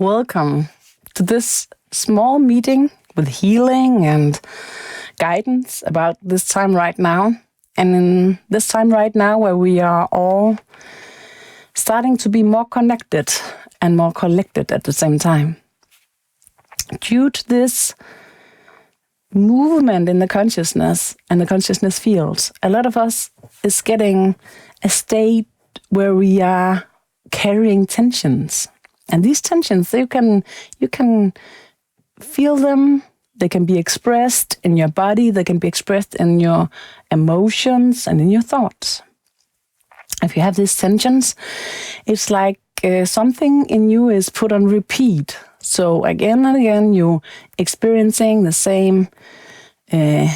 Welcome to this small meeting with healing and guidance about this time right now. And in this time right now where we are all starting to be more connected and more collected at the same time. Due to this movement in the consciousness and the consciousness fields, a lot of us is getting a state where we are carrying tensions. And these tensions, you can feel them. They can be expressed in your body. They can be expressed in your emotions and in your thoughts. If you have these tensions, it's like something in you is put on repeat. So again and again, you're experiencing the same pain,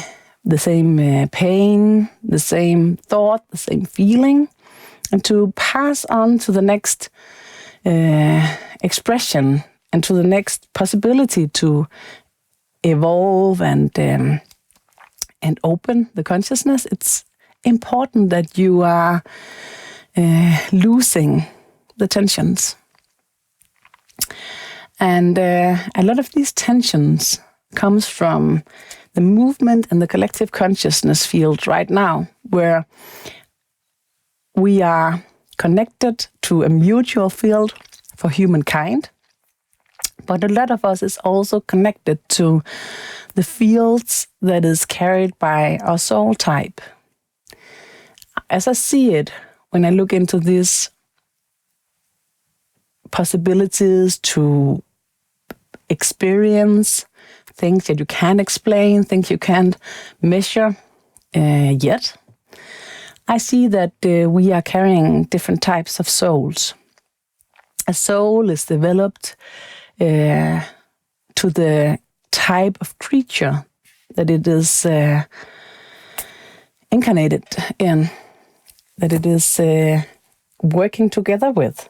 the same thought, the same feeling, and to pass on to the next expression and to the next possibility to evolve and open the consciousness, it's important that you are losing the tensions. And a lot of these tensions comes from the movement and the collective consciousness field right now, where we are connected to a mutual field for humankind, but a lot of us is also connected to the fields that is carried by our soul type. As I see it, when I look into these possibilities to experience things that you can't explain, things you can't measure yet, I see that we are carrying different types of souls. A soul is developed to the type of creature that it is incarnated in, that it is working together with,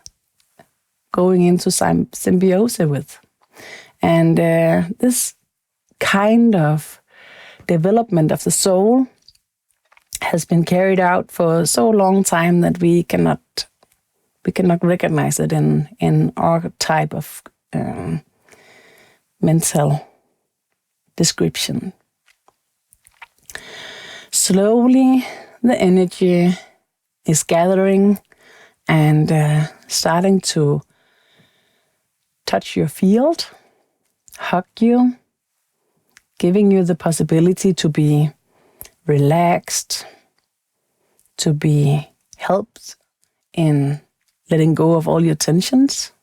going into symbiosis with. And this kind of development of the soul has been carried out for so long time that we cannot recognize it in our type of mental description. Slowly, the energy is gathering and starting to touch your field, hug you, giving you the possibility to be relaxed, to be helped in letting go of all your tensions.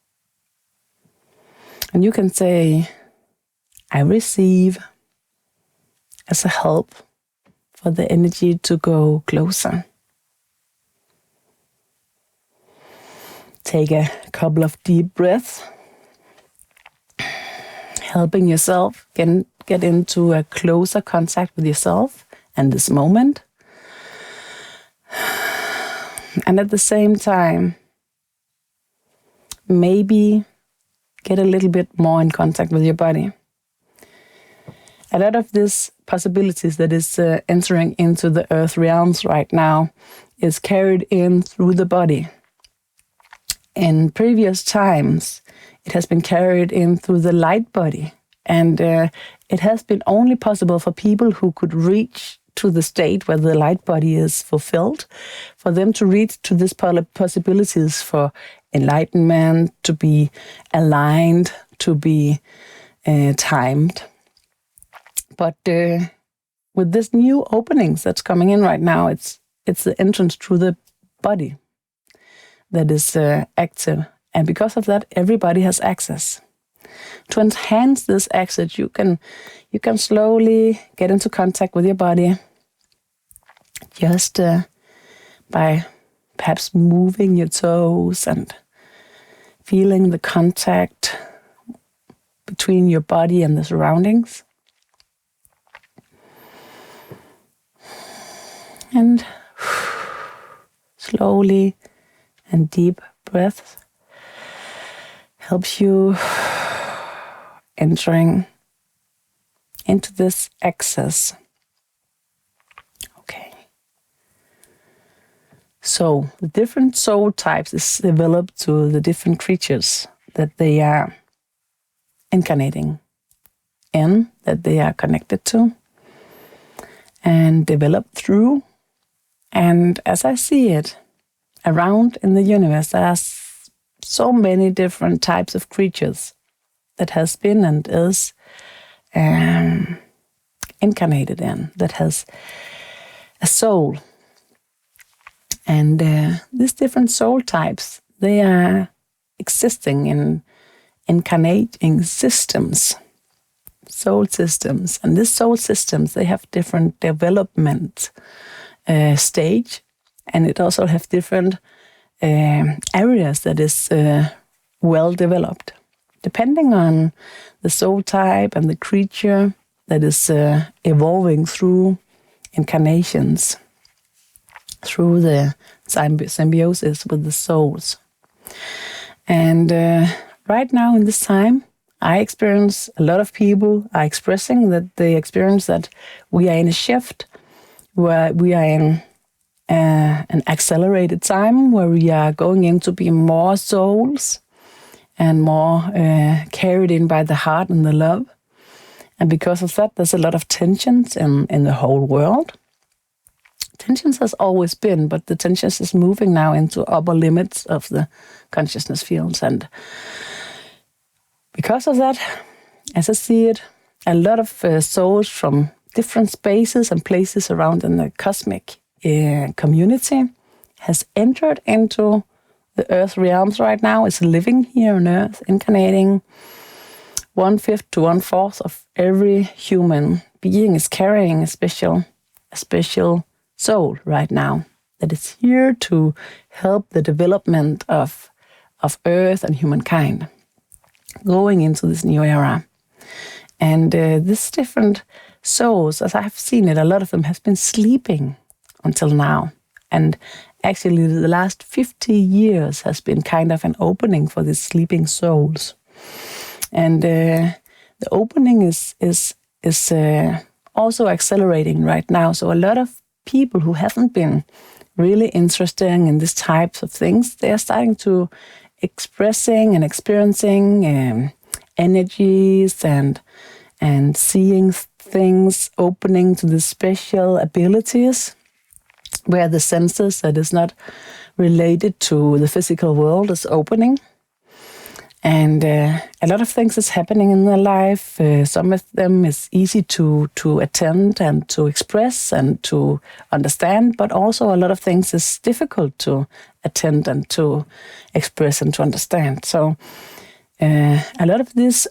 And you can say, I receive as a help for the energy to go closer. Take a couple of deep breaths, helping yourself get into a closer contact with yourself and this moment. And at the same time, maybe get a little bit more in contact with your body. A lot of these possibilities that is entering into the earth realms right now is carried in through the body. In previous times, it has been carried in through the light body. And it has been only possible for people who could reach to the state where the light body is fulfilled, for them to reach to these possibilities for enlightenment, to be aligned, to be timed. But with this new openings that's coming in right now, it's the entrance through the body that is active. And because of that, everybody has access. To enhance this access, you can slowly get into contact with your body, just by perhaps moving your toes and feeling the contact between your body and the surroundings. And slowly and deep breaths helps you entering into this access. Okay. So the different soul types is developed to the different creatures that they are incarnating in, that they are connected to and develop through. And as I see it, around in the universe, there are so many different types of creatures that has been and is incarnated in, that has a soul. And these different soul types, they are existing in incarnating systems, soul systems. And these soul systems, they have different development stage, and it also have different areas that is well developed, depending on the soul type and the creature that is evolving through incarnations, through the symbiosis with the souls. And right now in this time, I experience a lot of people are expressing that they experience that we are in a shift, where we are in an accelerated time, where we are going in to be more souls and more carried in by the heart and the love. And because of that, there's a lot of tensions in the whole world. Tensions has always been, but the tensions is moving now into upper limits of the consciousness fields. And because of that, as I see it, a lot of souls from different spaces and places around in the cosmic community has entered into the Earth realms right now, is living here on Earth, incarnating. 1/5 to 1/4 of every human being is carrying a special soul right now that is here to help the development of Earth and humankind going into this new era. And these different souls, as I have seen it, a lot of them have been sleeping until now. And actually the last 50 years has been kind of an opening for these sleeping souls. And the opening is also accelerating right now. So a lot of people who haven't been really interested in these types of things, they are starting to expressing and experiencing energies and seeing things opening to the special abilities, where the senses that is not related to the physical world is opening. And a lot of things is happening in their life. Some of them is easy to attend and to express and to understand, but also a lot of things is difficult to attend and to express and to understand. So a lot of these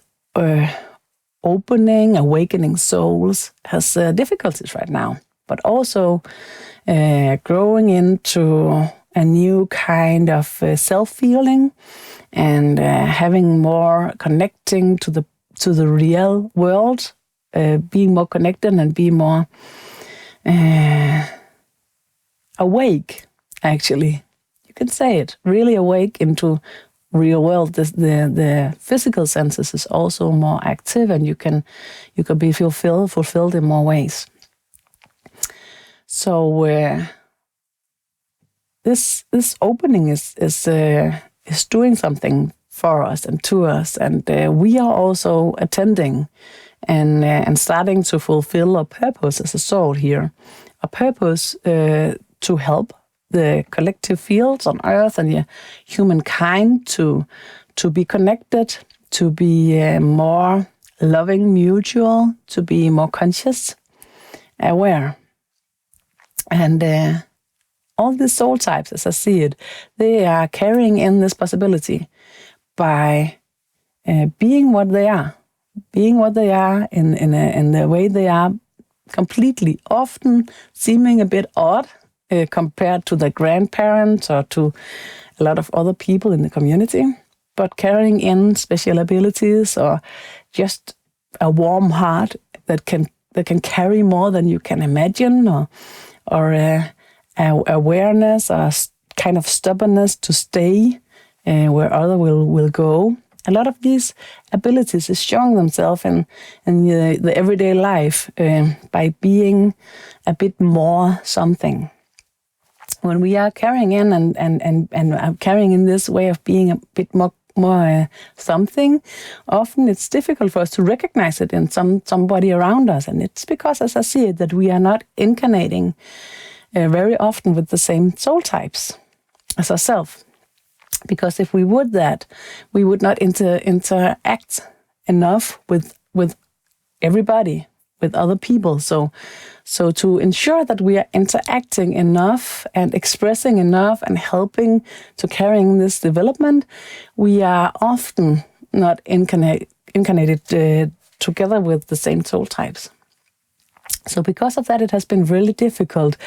opening, awakening souls has difficulties right now, but also growing into a new kind of self-feeling and having more connecting to the real world, being more connected and be more awake, actually. You can say it, really awake into real world. The physical senses is also more active, and you can be fulfilled in more ways. So this opening is doing something for us and to us, and we are also attending and starting to fulfill our purpose as a soul here. A purpose to help the collective fields on Earth and humankind to be connected, to be more loving, mutual, to be more conscious, aware. And all the soul types, as I see it, they are carrying in this possibility by being what they are in the way they are, completely, often seeming a bit odd compared to their grandparents or to a lot of other people in the community, but carrying in special abilities or just a warm heart that can carry more than you can imagine, or awareness or kind of stubbornness to stay where other will go. A lot of these abilities is showing themselves in the everyday life by being a bit more something. When we are carrying in and carrying in this way of being a bit more something, often it's difficult for us to recognize it in somebody around us. And it's because, as I see it, that we are not incarnating very often with the same soul types as ourselves. Because if we would that, we would not interact enough with everybody, with other people. So to ensure that we are interacting enough and expressing enough and helping to carrying this development, we are often not incarnated together with the same soul types. So because of that, it has been really difficult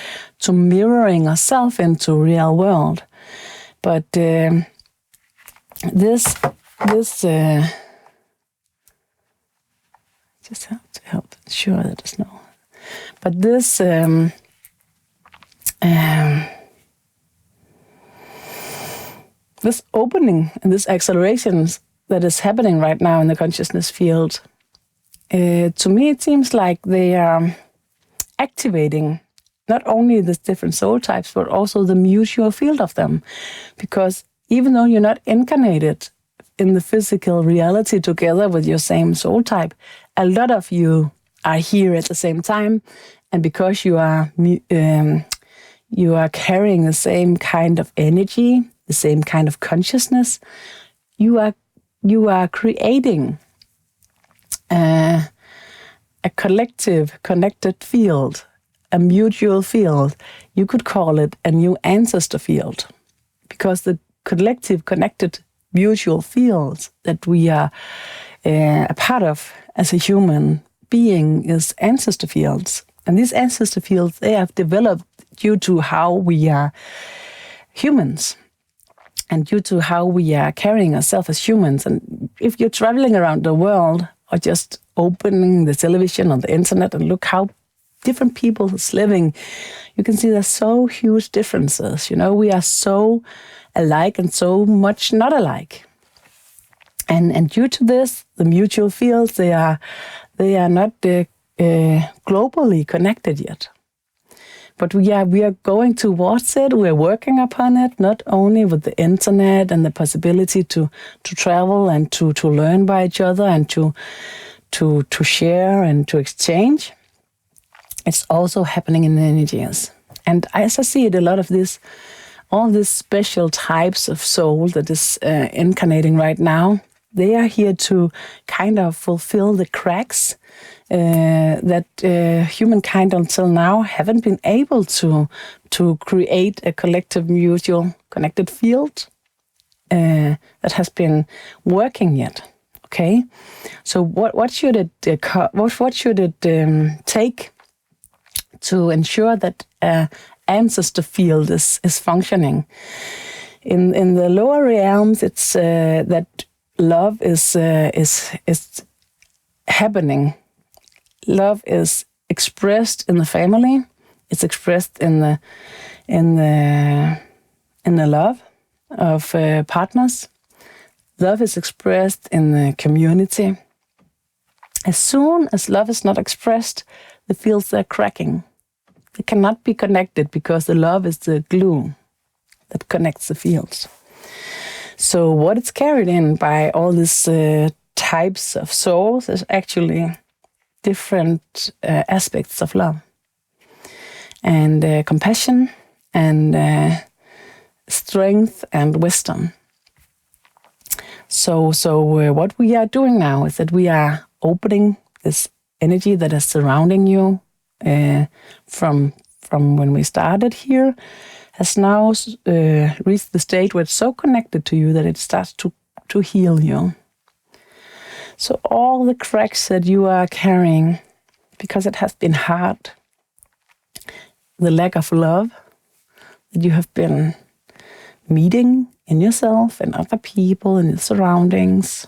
to mirroring ourselves into real world. But this just have to help ensure that there's no. But this this opening and this acceleration that is happening right now in the consciousness field, to me it seems like they are activating not only the different soul types, but also the mutual field of them. Because even though you're not incarnated in the physical reality together with your same soul type, a lot of you are here at the same time. And because you are carrying the same kind of energy, the same kind of consciousness, you are creating a collective, connected field, a mutual field. You could call it a new ancestor field, because the collective, connected, mutual fields that we are a part of as a human being is ancestor fields. And these ancestor fields, they have developed due to how we are humans and due to how we are carrying ourselves as humans. And if you're traveling around the world or just opening the television or the internet and look how different people is living, you can see there's so huge differences. You know, we are so alike and so much not alike. And due to this, the mutual fields, they are not globally connected yet. But we are going towards it. We're working upon it, not only with the internet and the possibility to travel and to learn by each other and to share and to exchange. It's also happening in the energies. And as I see it, a lot of this, all these special types of soul that is incarnating right now, they are here to kind of fulfill the cracks that humankind until now haven't been able to create a collective, mutual, connected field that has been working yet. Okay, so what should it take to ensure that ancestor field is functioning? In the lower realms, it's that love is happening. Love is expressed in the family. It's expressed in the love of partners. Love is expressed in the community. As soon as love is not expressed, the fields are cracking. They cannot be connected because the love is the glue that connects the fields. So what is carried in by all these types of souls is actually different aspects of love and compassion and strength and wisdom. So what we are doing now is that we are opening this energy that is surrounding you from when we started here, has now reached the state where it's so connected to you that it starts to heal you. So all the cracks that you are carrying, because it has been hard, the lack of love that you have been meeting in yourself and other people, in your surroundings,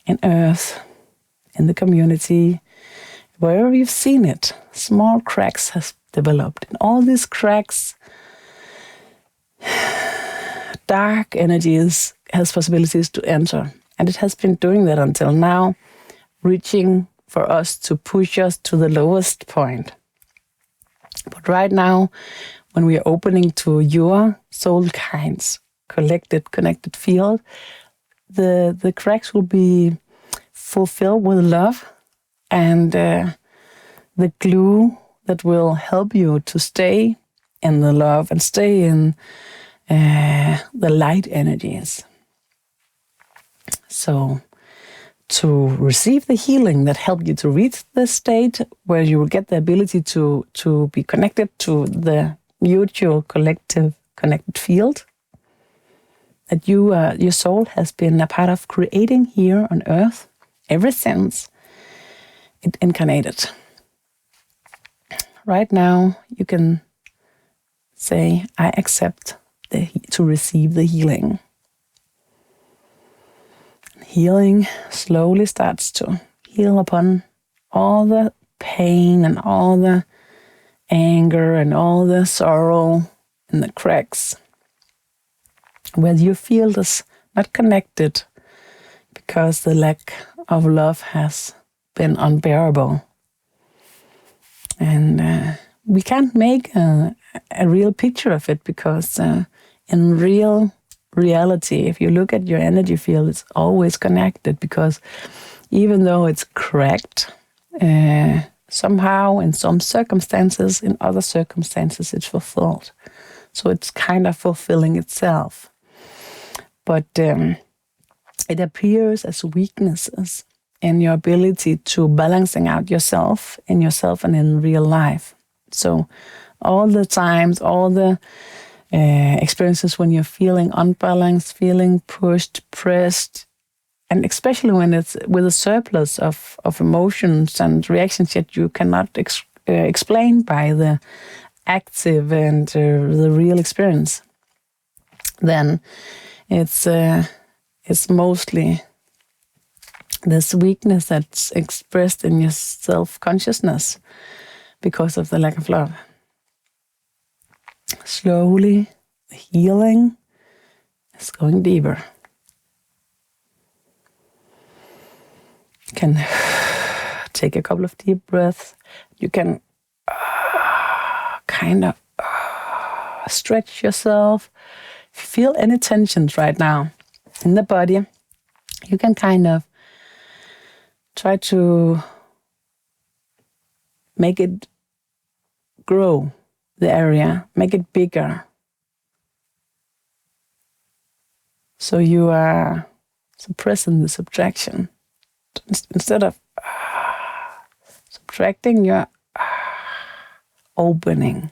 in earth, in the community, wherever you've seen it, small cracks have developed. And all these cracks, dark energies has possibilities to enter. And it has been doing that until now, reaching for us to push us to the lowest point. But right now, when we are opening to your soul kind's collected, connected field, the cracks will be fulfilled with love and the glue that will help you to stay in the love and stay in the light energies. So to receive the healing that helped you to reach this state where you will get the ability to be connected to the mutual collective connected field that your soul has been a part of creating here on earth ever since it incarnated. Right now, you can say, I accept to receive the healing. Healing slowly starts to heal upon all the pain and all the anger and all the sorrow and the cracks where you feel this not connected because the lack of love has been unbearable. And we can't make a real picture of it because in reality, if you look at your energy field, it's always connected because even though it's cracked, somehow in some circumstances, in other circumstances, it's fulfilled. So it's kind of fulfilling itself. But it appears as weaknesses in your ability to balancing out yourself and in real life. So all the times, all the experiences when you're feeling unbalanced, feeling pushed, pressed, and especially when it's with a surplus of emotions and reactions that you cannot explain by the active and the real experience, then it's mostly this weakness that's expressed in your self-consciousness because of the lack of love. Slowly, the healing is going deeper. You can take a couple of deep breaths. You can kind of stretch yourself. If you feel any tensions right now in the body, you can kind of try to make it grow, the area, make it bigger. So you are suppressing the subtraction. Instead of subtracting, you're opening.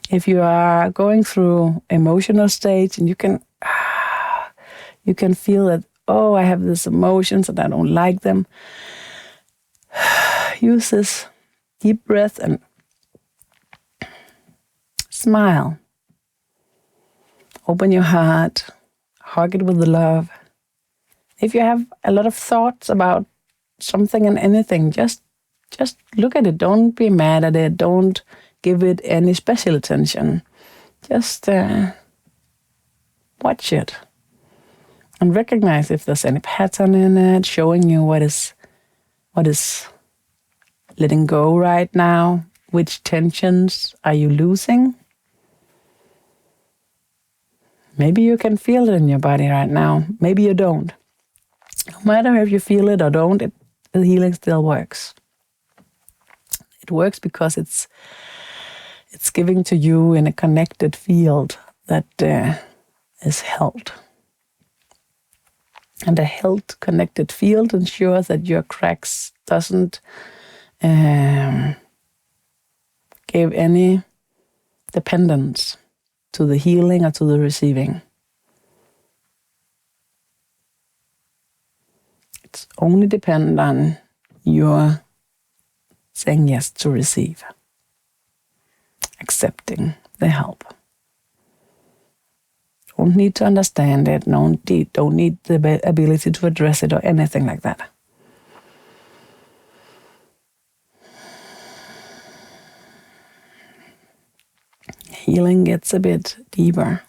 If you are going through emotional stage and you can feel that, oh, I have these emotions and I don't like them, use this deep breath and smile. Open your heart, hug it with the love. If you have a lot of thoughts about something and anything, just look at it. Don't be mad at it. Don't give it any special attention. Just watch it and recognize if there's any pattern in it, showing you what is letting go right now. Which tensions are you losing? Maybe you can feel it in your body right now. Maybe you don't. No matter if you feel it or don't, the healing still works. It works because it's giving to you in a connected field that is held. And a held, connected field ensures that your cracks doesn't give any dependence to the healing or to the receiving. It's only dependent on your saying yes to receive, accepting the help. Don't need to understand it, don't need the ability to address it or anything like that. Healing gets a bit deeper.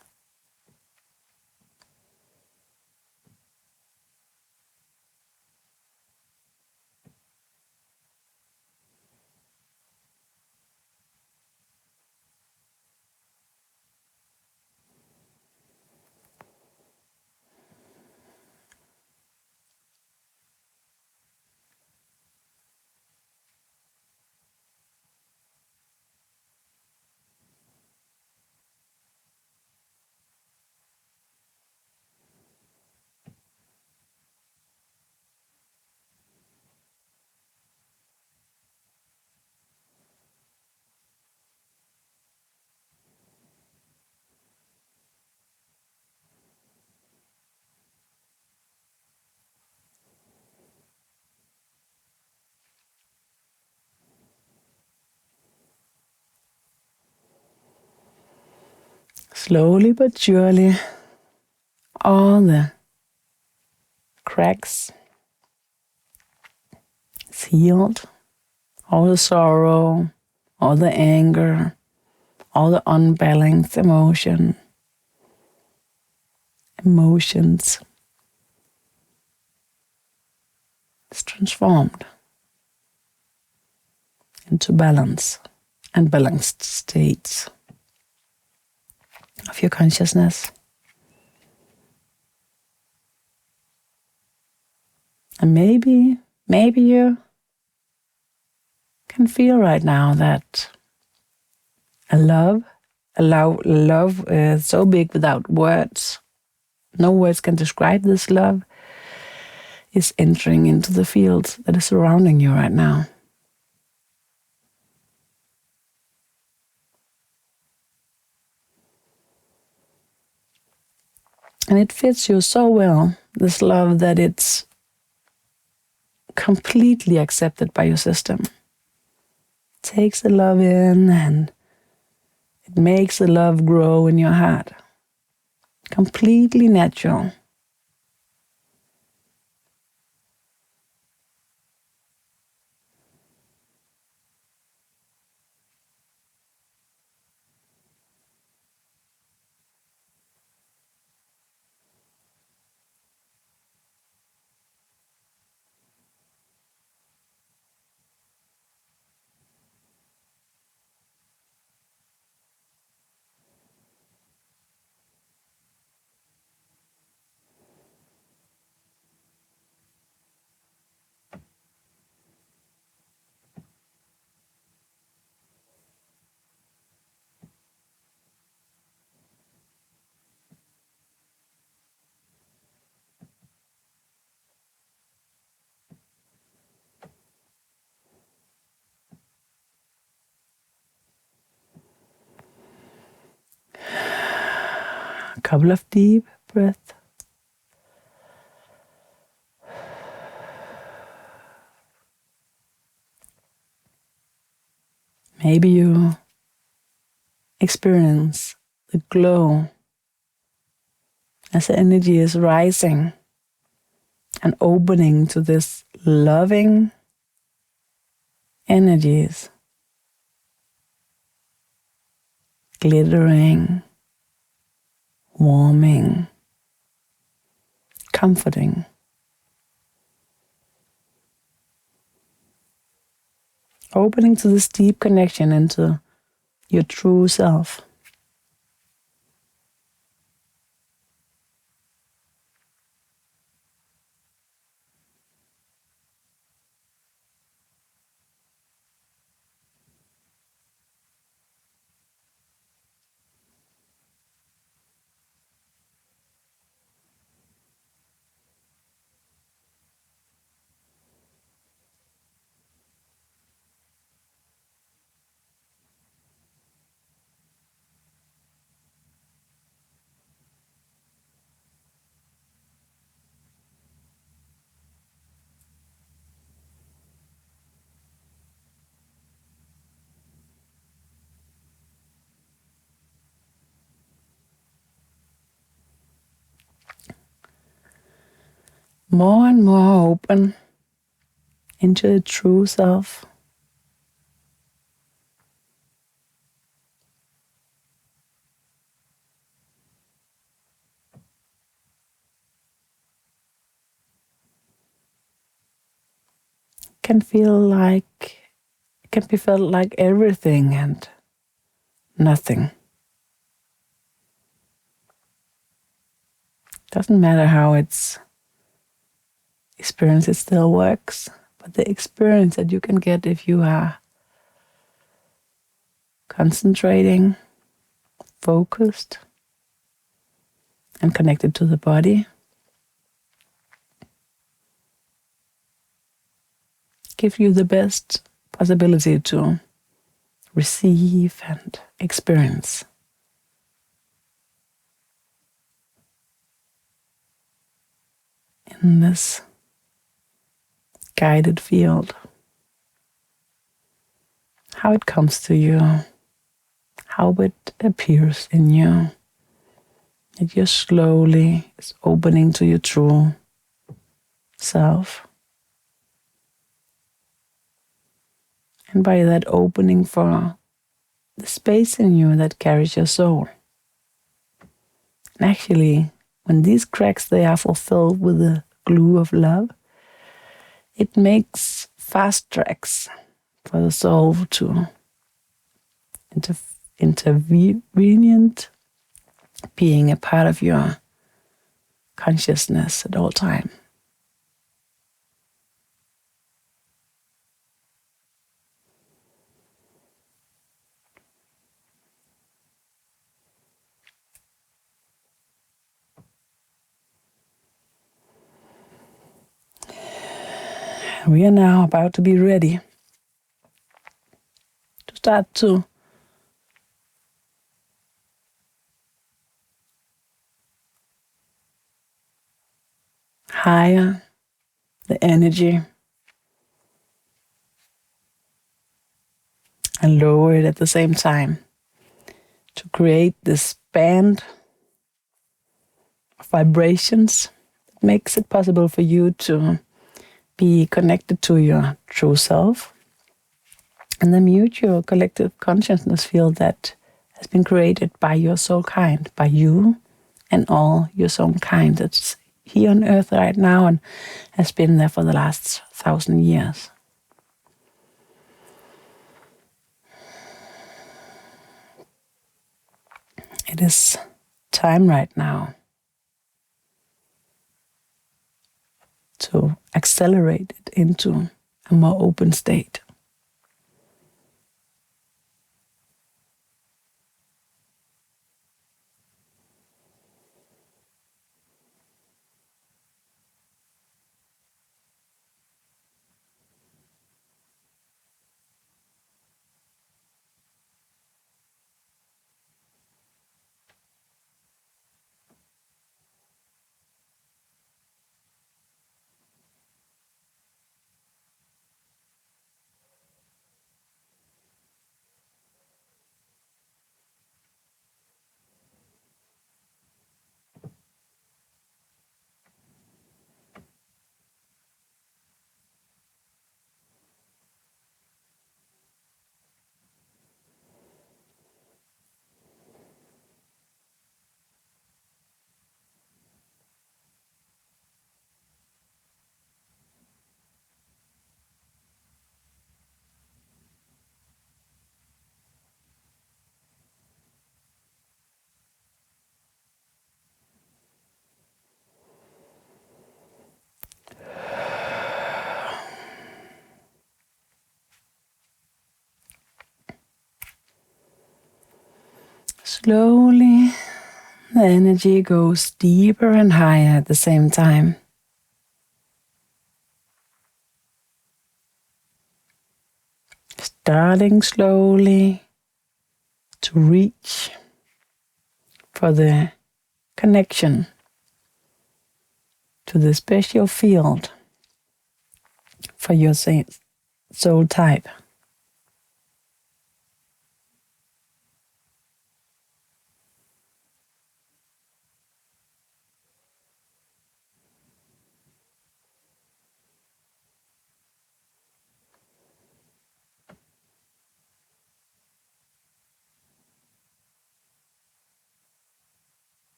Slowly but surely, all the cracks is healed. All the sorrow, all the anger, all the unbalanced emotions is transformed into balance and balanced states of your consciousness. And maybe you can feel right now that love is so big without words. No words can describe this love is entering into the field that is surrounding you right now. And it fits you so well, this love, that it's completely accepted by your system. It takes the love in and it makes the love grow in your heart. Completely natural. A couple of deep breaths. Maybe you experience the glow as the energy is rising and opening to this loving energies, glittering, warming, comforting. Opening to this deep connection into your true self. More and more open into the true self. Can be felt like everything and nothing. Doesn't matter how its experience, it still works. But the experience that you can get if you are concentrating, focused, and connected to the body, give you the best possibility to receive and experience in this guided field. How it comes to you, how it appears in you, It just slowly is opening to your true self. And by that opening for the space in you that carries your soul. And actually, when these cracks, they are fulfilled with the glue of love, it makes fast tracks for the soul to intervenient, being a part of your consciousness at all time. We are now about to be ready to start to higher the energy and lower it at the same time to create this band of vibrations that makes it possible for you to be connected to your true self and the mutual collective consciousness field that has been created by your soul kind, by you and all your soul kind that's here on earth right now and has been there for the last 1,000 years. It is time right now to accelerate it into a more open state. Slowly, the energy goes deeper and higher at the same time. Starting slowly to reach for the connection to the special field for your soul type.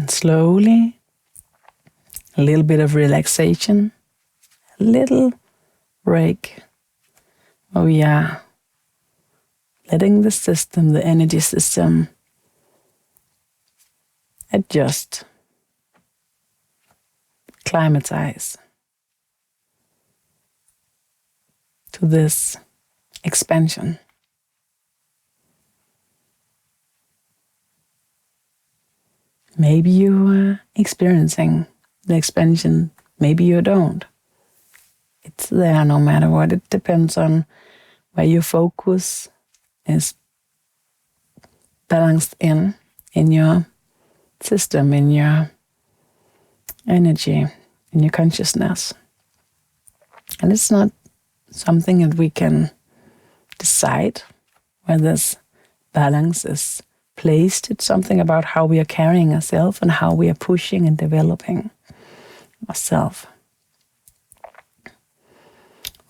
And slowly, a little bit of relaxation, a little break where we are letting the system, the energy system, adjust, climatize to this expansion. Maybe you are experiencing the expansion, maybe you don't. It's there no matter what. It depends on where your focus is balanced in your system, in your energy, in your consciousness. And it's not something that we can decide where this balance is placed. It's something about how we are carrying ourselves and how we are pushing and developing ourselves.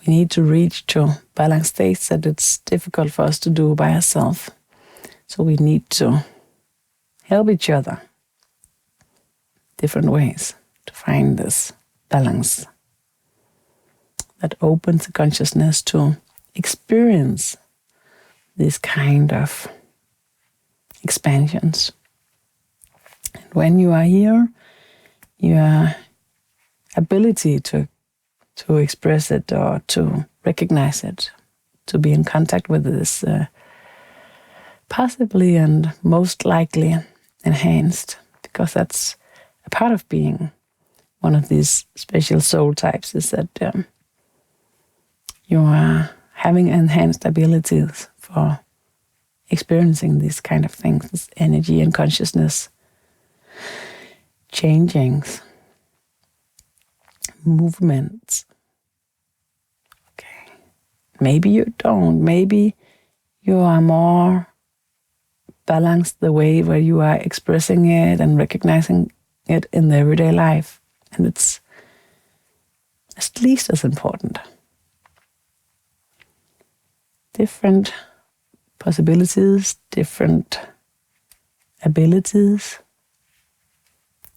We need to reach to balanced states that it's difficult for us to do by ourselves. So we need to help each other different ways to find this balance that opens the consciousness to experience these kind of expansions. And when you are here, your ability to express it or to recognize it, to be in contact with this, possibly and most likely enhanced, because that's a part of being one of these special soul types, is that you are having enhanced abilities for experiencing these kind of things, this energy and consciousness changings, movements. Okay. Maybe you don't. Maybe you are more balanced the way where you are expressing it and recognizing it in the everyday life. And it's at least as important. Different possibilities, different abilities,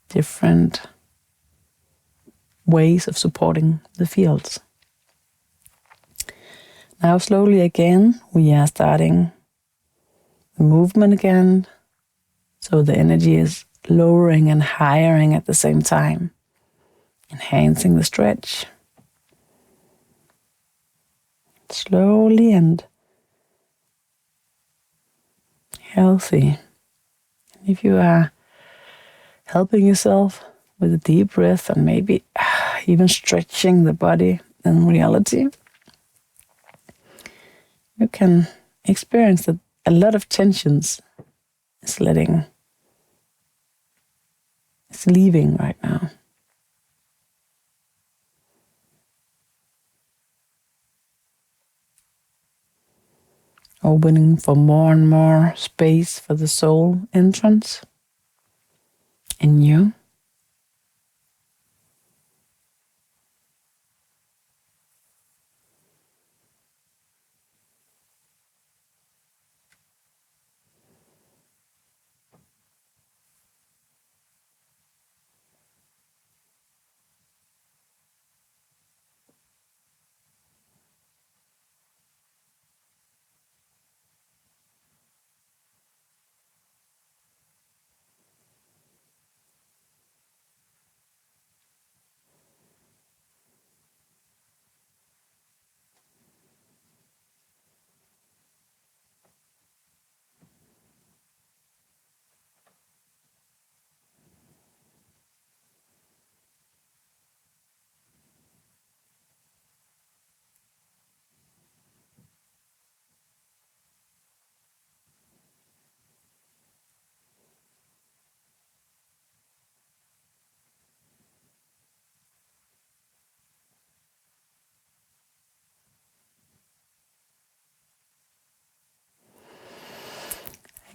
different ways of supporting the fields. Now slowly again, we are starting the movement again. So the energy is lowering and highering at the same time, enhancing the stretch. Slowly and healthy. If you are helping yourself with a deep breath and maybe even stretching the body in reality, you can experience that a lot of tensions is leaving right now. Opening for more and more space for the soul entrance in you.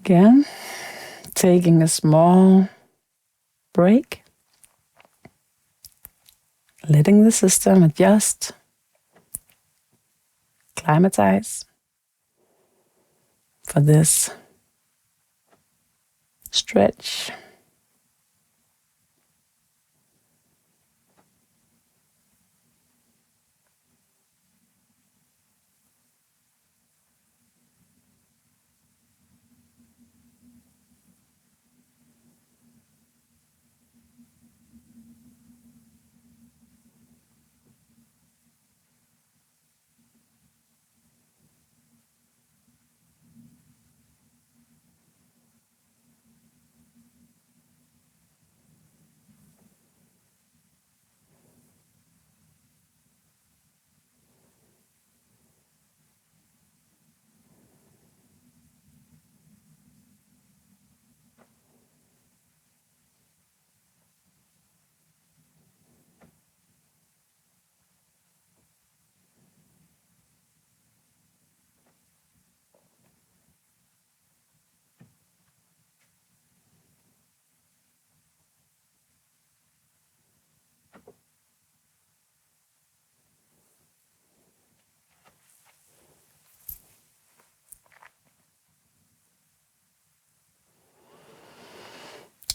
Again, taking a small break, letting the system adjust, climatize for this stretch,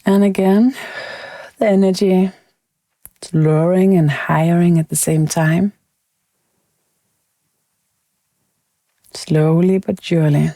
And again, the energy is lowering and highering at the same time. Slowly but surely.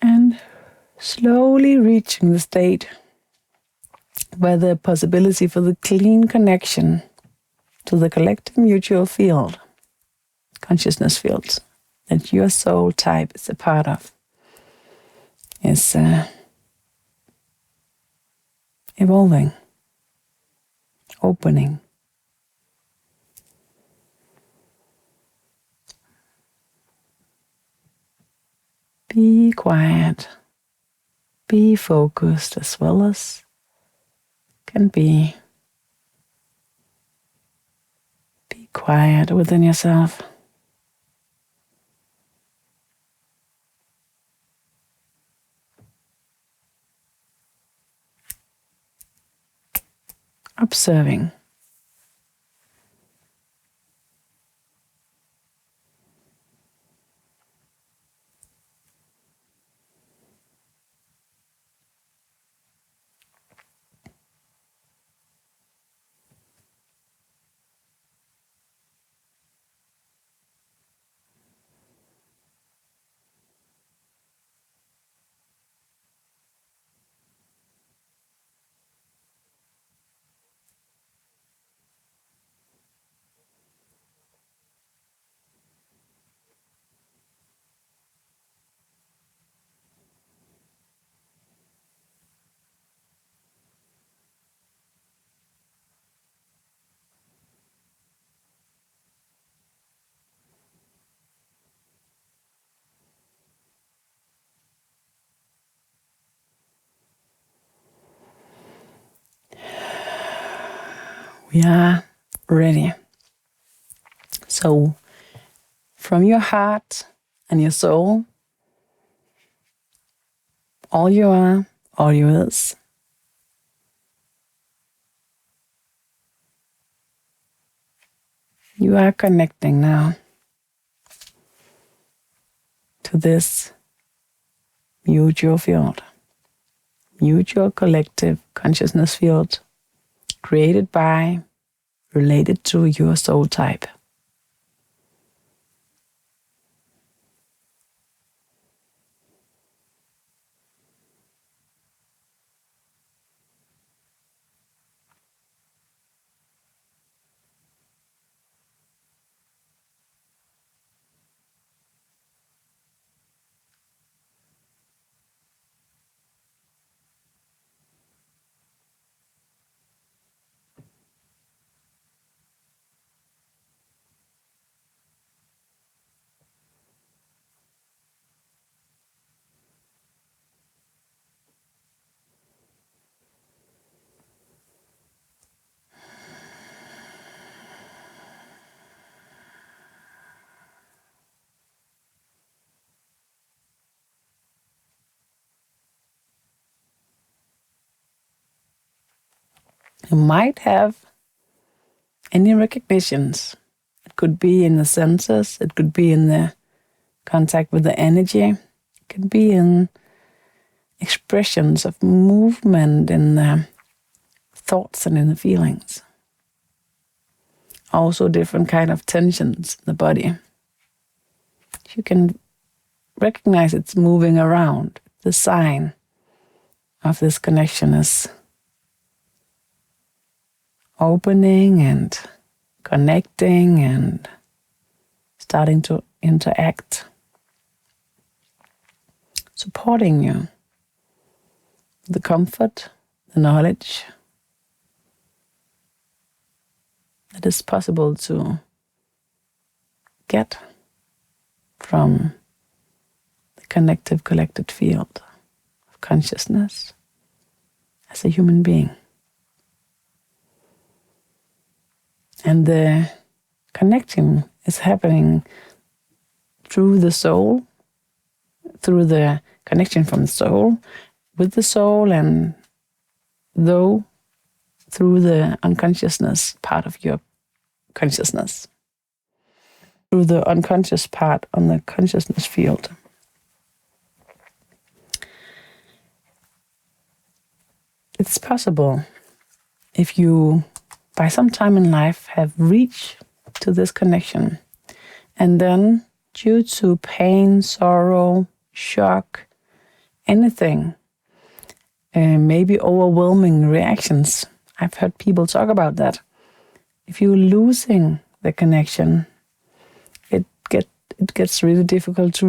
And slowly reaching the state where the possibility for the clean connection to the collective mutual field, consciousness fields, that your soul type is a part of, is evolving, opening. Be quiet, be focused as well as can be. Be quiet within yourself. Observing. We are ready. So, from your heart and your soul, all you are, all you is, you are connecting now to this mutual field, mutual collective consciousness field created by, related to your soul type. You might have any recognitions. It could be in the senses, it could be in the contact with the energy, it could be in expressions of movement in the thoughts and in the feelings. also different kind of tensions in the body. You can recognize it's moving around. The sign of this connection is opening and connecting and starting to interact, supporting you. The comfort, the knowledge that is possible to get from the connective, collected field of consciousness as a human being. And the connection is happening through the soul, through the connection from the soul, with the soul, and through the unconsciousness part of your consciousness, through the unconscious part on the consciousness field. It's possible if you, by some time in life, have reached to this connection, and then due to pain, sorrow, shock, anything, maybe overwhelming reactions. I've heard people talk about that. If you're losing the connection, it gets really difficult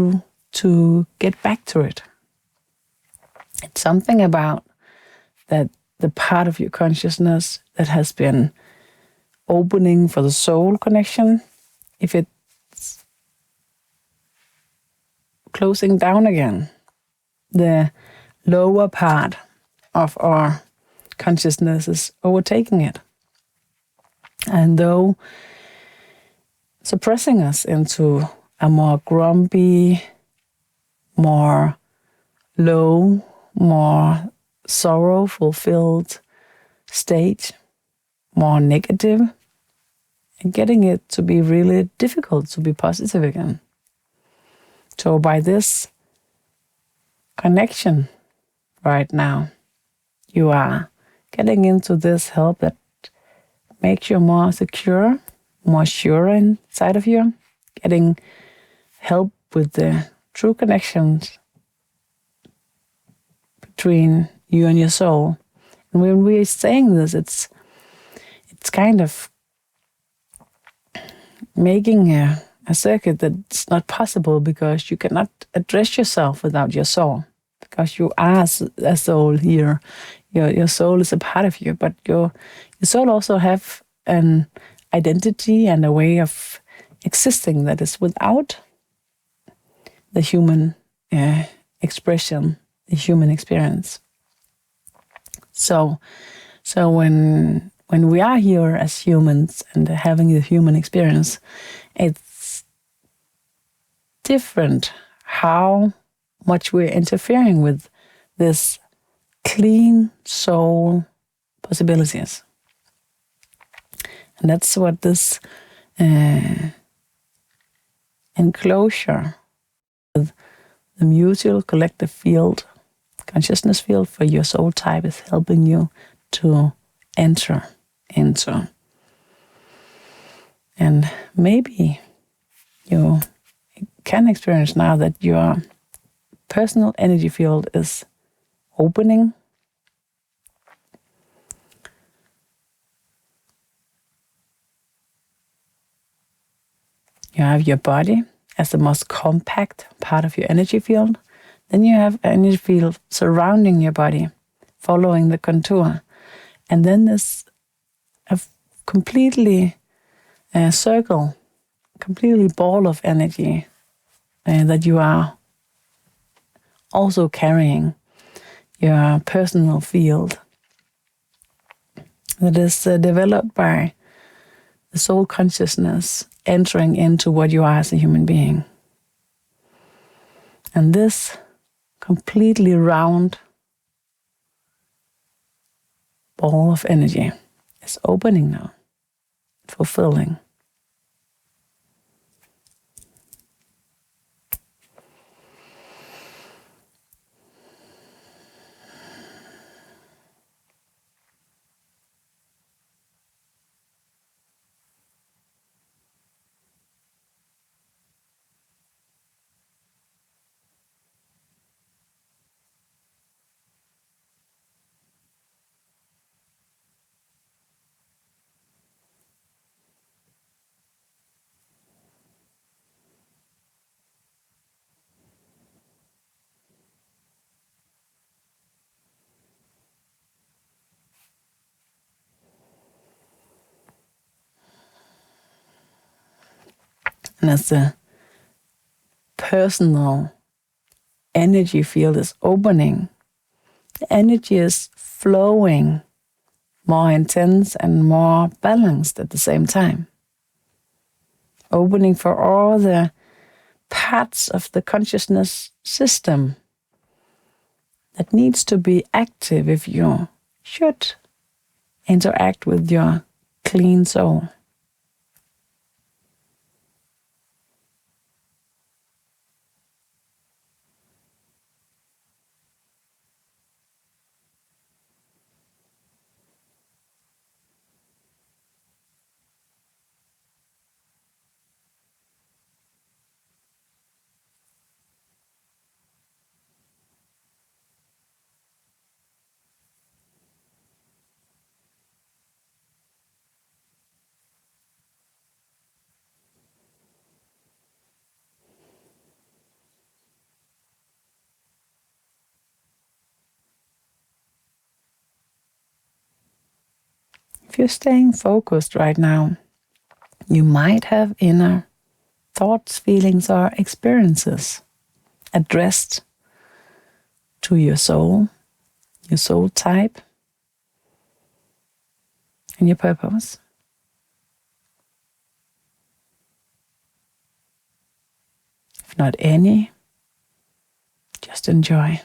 to get back to it. It's something about that the part of your consciousness that has been opening for the soul connection, if it's closing down again, the lower part of our consciousness is overtaking it. And though suppressing us into a more grumpy, more low, more sorrow-fulfilled state, more negative, and getting it to be really difficult to be positive again. So by this connection right now, you are getting into this help that makes you more secure, more sure inside of you, getting help with the true connections between you and your soul. And when we're saying this, it's kind of making a circuit that's not possible, because you cannot address yourself without your soul, because you are a soul here. Your soul is a part of you, but your soul also have an identity and a way of existing that is without the human expression, the human experience. So when we are here as humans and having the human experience, it's different how much we're interfering with this clean soul possibilities. And that's what this enclosure with the mutual collective field, consciousness field for your soul type, is helping you to enter into. And maybe you can experience now that your personal energy field is opening. You have your body as the most compact part of your energy field. Then you have an energy field surrounding your body, following the contour. And then there's a completely circle, completely ball of energy that you are also carrying, your personal field, that is developed by the soul consciousness entering into what you are as a human being. And this completely round ball of energy is opening now, fulfilling. And as the personal energy field is opening, the energy is flowing more intense and more balanced at the same time. Opening for all the parts of the consciousness system that needs to be active if you should interact with your clean soul. If you're staying focused right now, you might have inner thoughts, feelings, or experiences addressed to your soul type, and your purpose. If not any, just enjoy.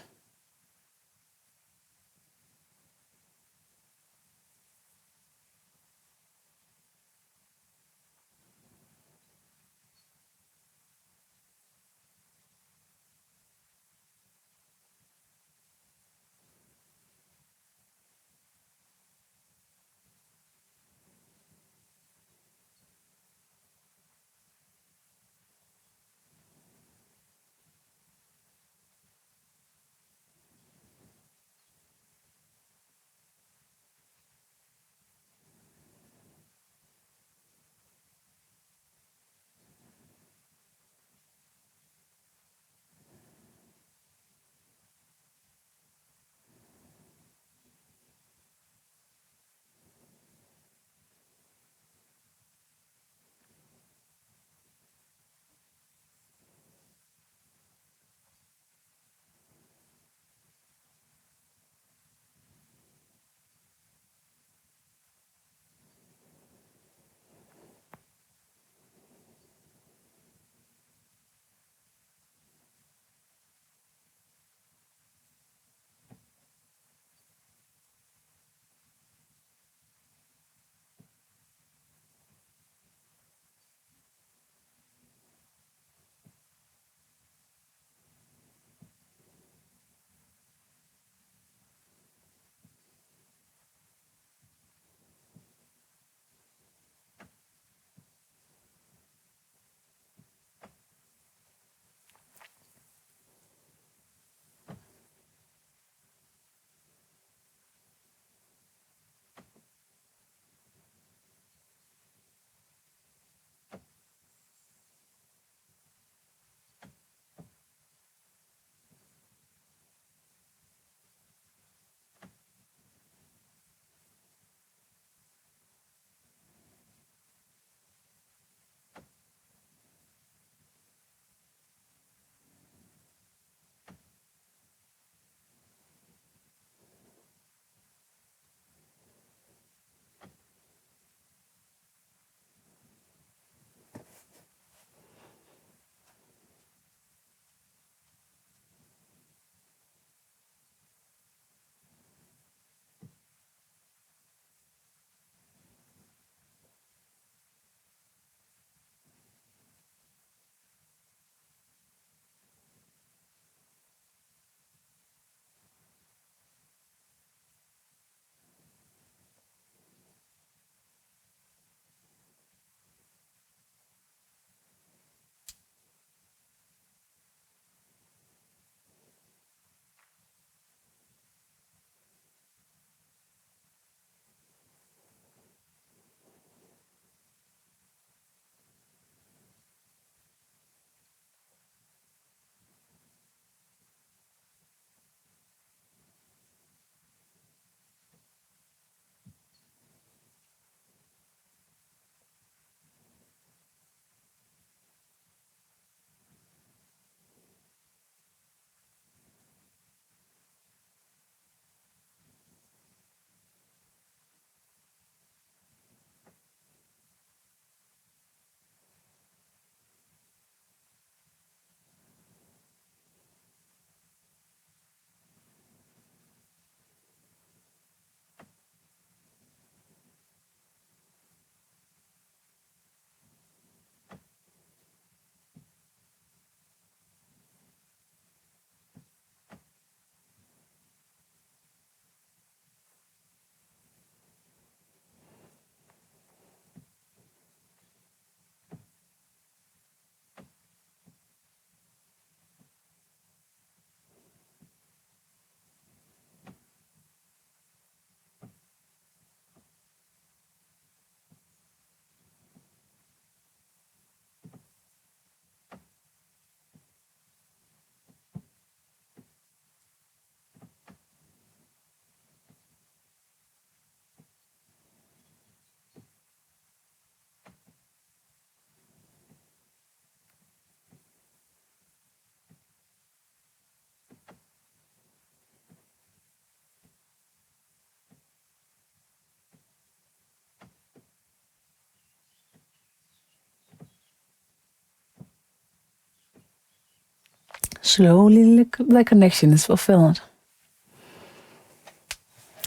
slowly the connection is fulfilled.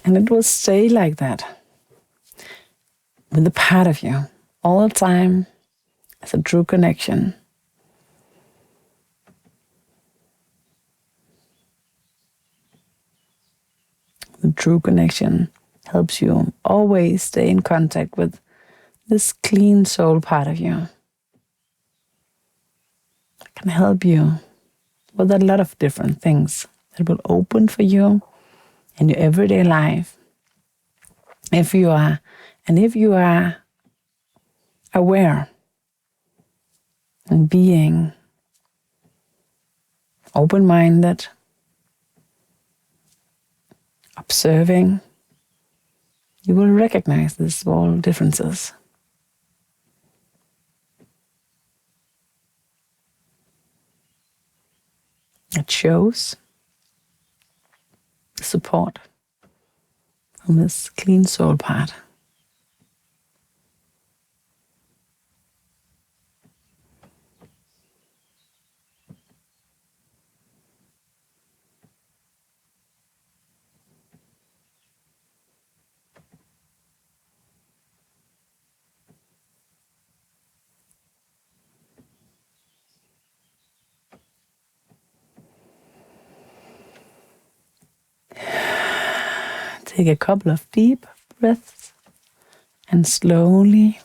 And it will stay like that with a part of you all the time as a true connection. The true connection helps you always stay in contact with this clean soul part of you. It can help you with a lot of different things that will open for you in your everyday life. If you are aware and being open-minded, observing, you will recognize these small differences. It shows the support from this clean soul part. Take a couple of deep breaths and slowly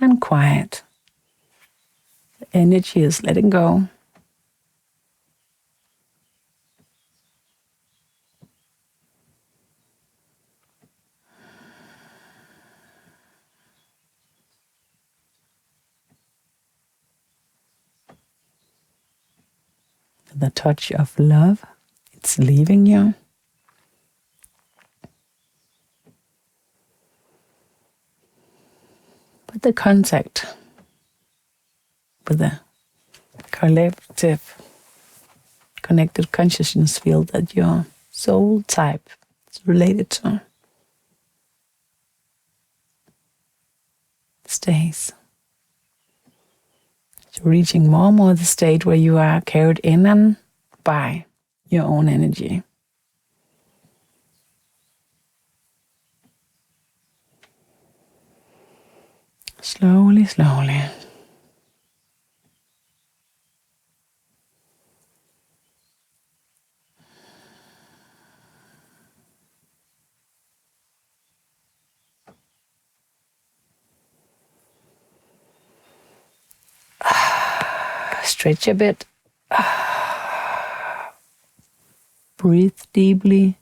and quiet. The energy is letting go. The touch of love, it's leaving you. But the contact with the collective, connected consciousness field that your soul type is related to stays. So reaching more and more the state where you are carried in and by your own energy. Slowly. Stretch a bit. Breathe deeply.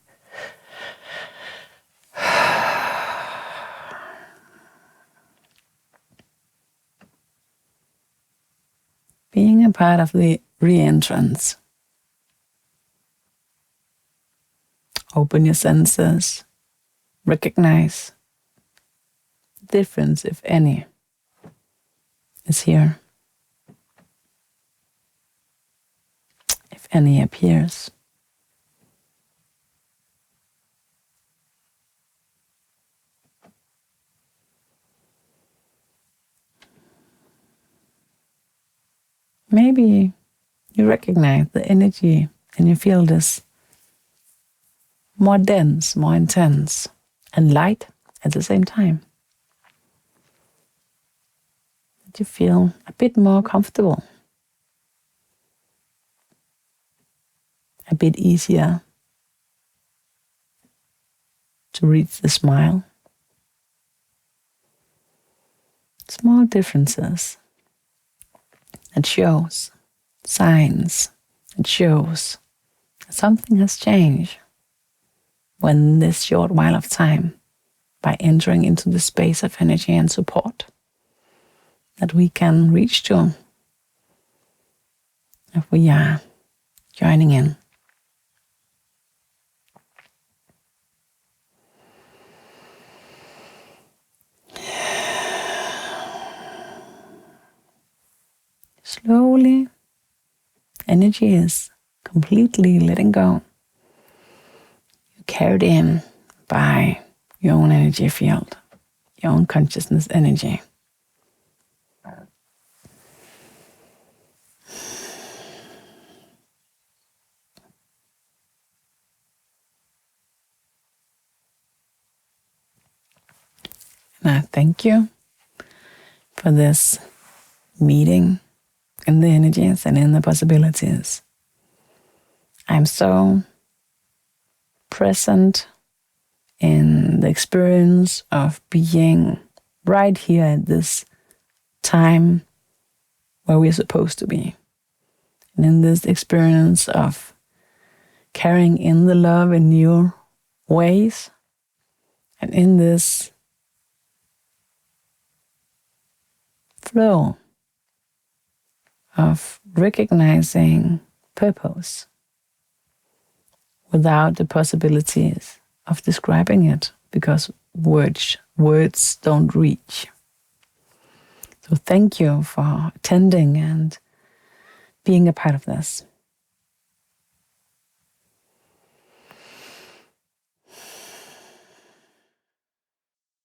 Being a part of the re-entrance. Open your senses. Recognize the difference, if any, is here. If any appears. Maybe you recognize the energy and you feel this more dense, more intense, and light at the same time. That you feel a bit more comfortable, a bit easier to reach the smile. Small differences. It shows signs. It shows something has changed when this short while of time, by entering into the space of energy and support that we can reach to if we are joining in. Slowly, energy is completely letting go. You're carried in by your own energy field, your own consciousness energy. And I thank you for this meeting in the energies and in the possibilities. I'm so present in the experience of being right here at this time where we're supposed to be. And in this experience of carrying in the love in new ways, and in this flow of recognizing purpose without the possibilities of describing it, because words don't reach. So thank you for attending and being a part of this.